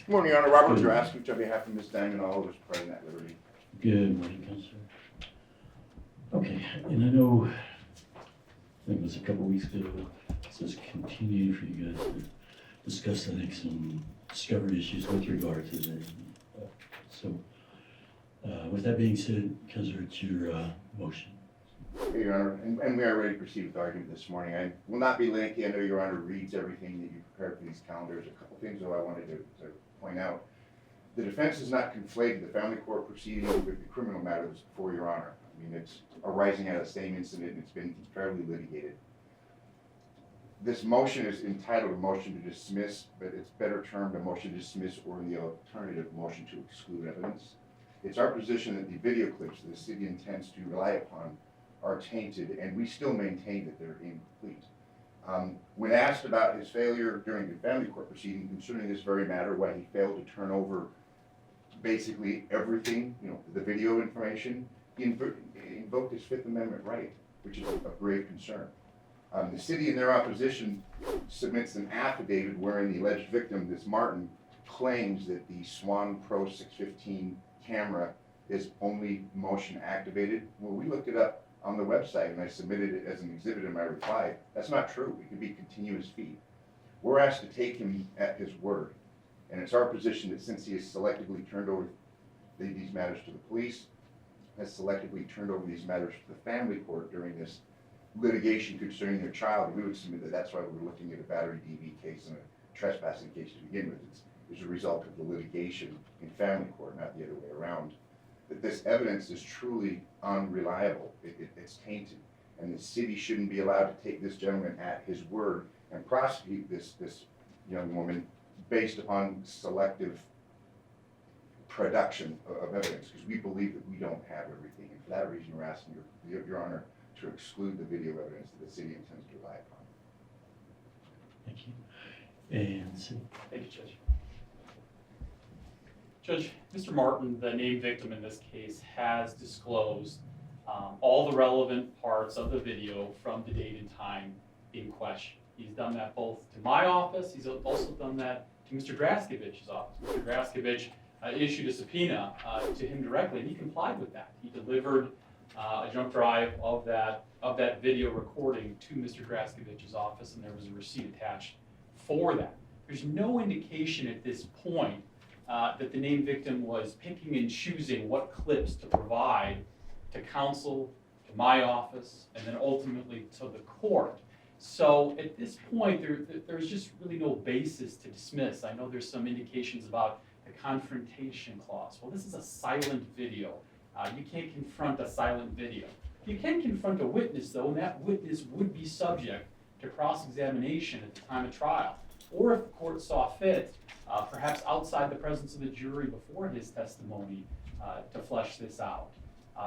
Good morning, Your Honor. Robert Draskovich on behalf of Ms. Dang and all others present at liberty. Good morning, Counselor. Okay, and I know, I think it was a couple weeks ago, this was continued for you guys to discuss, I think, some discovered issues with regard to that. With that being said, Counselor, it's your motion. Okay, Your Honor, and we are ready to proceed with the argument this morning. I will not be lengthy. I know Your Honor reads everything that you prepared for these calendars. A couple things, though, I wanted to point out. The defense has not conflated the family court proceeding with the criminal matters before Your Honor. I mean, it's arising out of the same incident and it's been fairly litigated. This motion is entitled a motion to dismiss, but it's better termed a motion to dismiss or in the alternative motion to exclude evidence. It's our position that the video clips that the city intends to rely upon are tainted, and we still maintain that they're incomplete. When asked about his failure during the family court proceeding concerning this very matter, why he failed to turn over basically everything, the video information, he invoked his Fifth Amendment right, which is of grave concern. The city in their opposition submits an affidavit wherein the alleged victim, this Martin, claims that the Swan Pro 615 camera is only motion activated. Well, we looked it up on the website and I submitted it as an exhibit in my reply. That's not true. It can be continuous feed. We're asked to take him at his word. And it's our position that since he has selectively turned over these matters to the police, has selectively turned over these matters to the family court during this litigation concerning their child, we would submit that that's why we're looking at a battery DV case and a trespassing case to begin with. It's a result of the litigation in family court, not the other way around. That this evidence is truly unreliable. It's tainted. And the city shouldn't be allowed to take this gentleman at his word and prosecute this young woman based upon selective production of evidence, because we believe that we don't have everything. And for that reason, we're asking Your Honor to exclude the video evidence that the city intends to rely upon. Thank you. And City. Thank you, Judge. Judge, Mr. Martin, the named victim in this case, has disclosed all the relevant parts of the video from the date and time in question. He's done that both to my office, he's also done that to Mr. Draskovich's office. Mr. Draskovich issued a subpoena to him directly, and he complied with that. He delivered a jump drive of that video recording to Mr. Draskovich's office, and there was a receipt attached for that. There's no indication at this point that the named victim was picking and choosing what clips to provide to counsel, to my office, and then ultimately to the court. So at this point, there's just really no basis to dismiss. I know there's some indications about the confrontation clause. Well, this is a silent video. You can't confront a silent video. You can confront a witness, though, and that witness would be subject to cross-examination at the time of trial. Or if the court saw fit, perhaps outside the presence of the jury before his testimony, to flesh this out.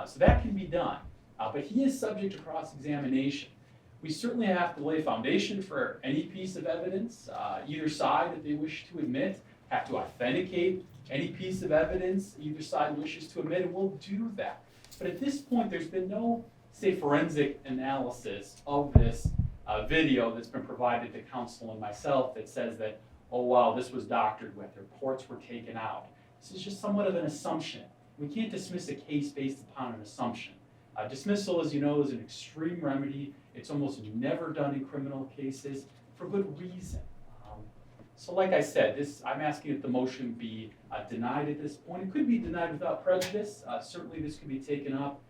So that can be done. But he is subject to cross-examination. We certainly have to lay a foundation for any piece of evidence. Either side that they wish to admit have to authenticate any piece of evidence either side wishes to admit, and we'll do that. But at this point, there's been no, say, forensic analysis of this video that's been provided to counsel and myself that says that, oh wow, this was doctored with, reports were taken out. This is just somewhat of an assumption. We can't dismiss a case based upon an assumption. Dismissal, as you know, is an extreme remedy. It's almost never done in criminal cases for good reason. So like I said, I'm asking that the motion be denied at this point. It could be denied without prejudice. Certainly this could be taken up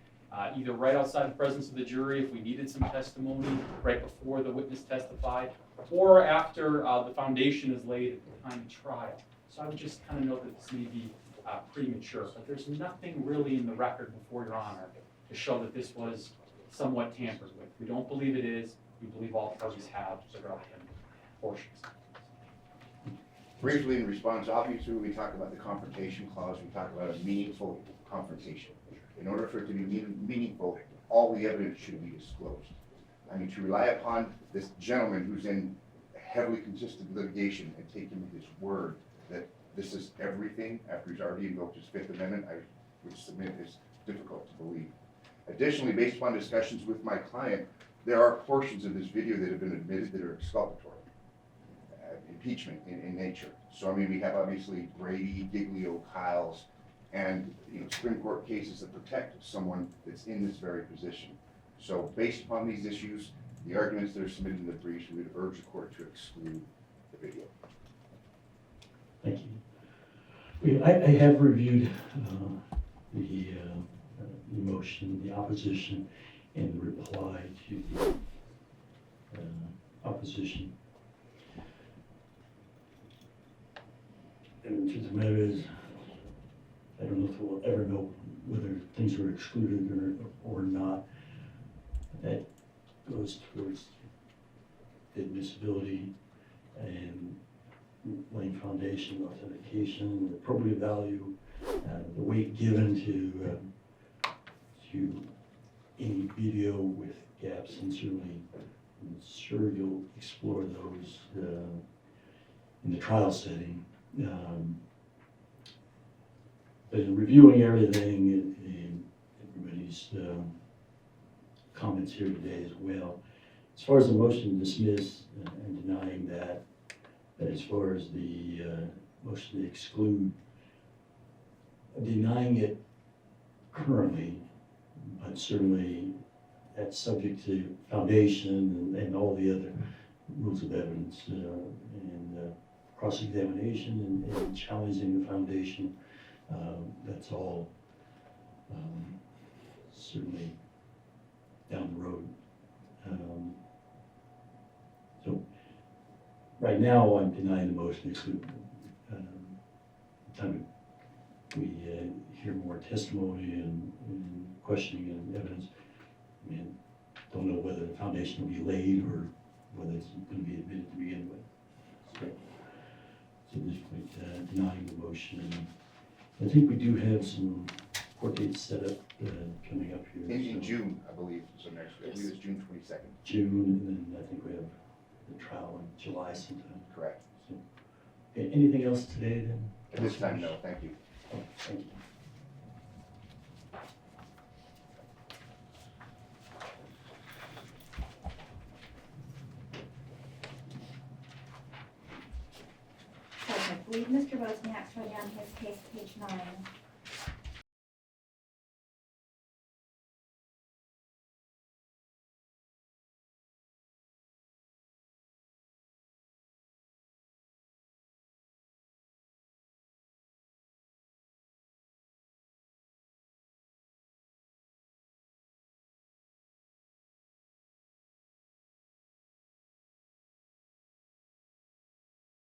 either right outside the presence of the jury if we needed some testimony right before the witness testified, or after the foundation is laid at the time of trial. So I would just kind of note that this may be premature, but there's nothing really in the record before Your Honor to show that this was somewhat tampered with. We don't believe it is. We believe all parties have the relevant portions. Briefly in response, obviously we talk about the confrontation clause, we talk about a meaningful confrontation. In order for it to be meaningful, all the evidence should be disclosed. I mean, to rely upon this gentleman who's in heavily contested litigation and take him at his word that this is everything after he's already invoked his Fifth Amendment, I would submit is difficult to believe. Additionally, based upon discussions with my client, there are portions of this video that have been admitted that are exculpatory. impeachment in nature. So, I mean, we have obviously Brady, Giglio, Kyles, and, Supreme Court cases that protect someone that's in this very position. So based upon these issues, the arguments that are submitted in the briefs, we would urge the court to exclude the video. Thank you. I have reviewed the motion, the opposition, and the reply to the opposition. And the truth of the matter is, I don't know if we'll ever know whether things were excluded or not. That goes towards the admissibility and laying foundation, authentication, the appropriate value, the weight given to any video with gaps, and certainly I'm sure you'll explore those in the trial setting. But in reviewing everything and everybody's comments here today as well, as far as the motion to dismiss and denying that, as far as the motion to exclude, denying it currently, but certainly that's subject to foundation and all the other rules of evidence and cross-examination and challenging the foundation. That's all certainly down the road. So right now I'm denying the motion to exclude. Time we hear more testimony and questioning and evidence, I mean, don't know whether the foundation will be laid or whether it's going to be admitted to begin with. So at this point, denying the motion. I think we do have some court dates set up coming up here. In So June, I believe, so next week. I believe it's June 22nd. June, and then I think we have the trial in July sometime. Correct. So, anything else today then? At this time, no, thank you. Oh, thank you. So I believe Mr. Wozniak's wrote down his case, page 9.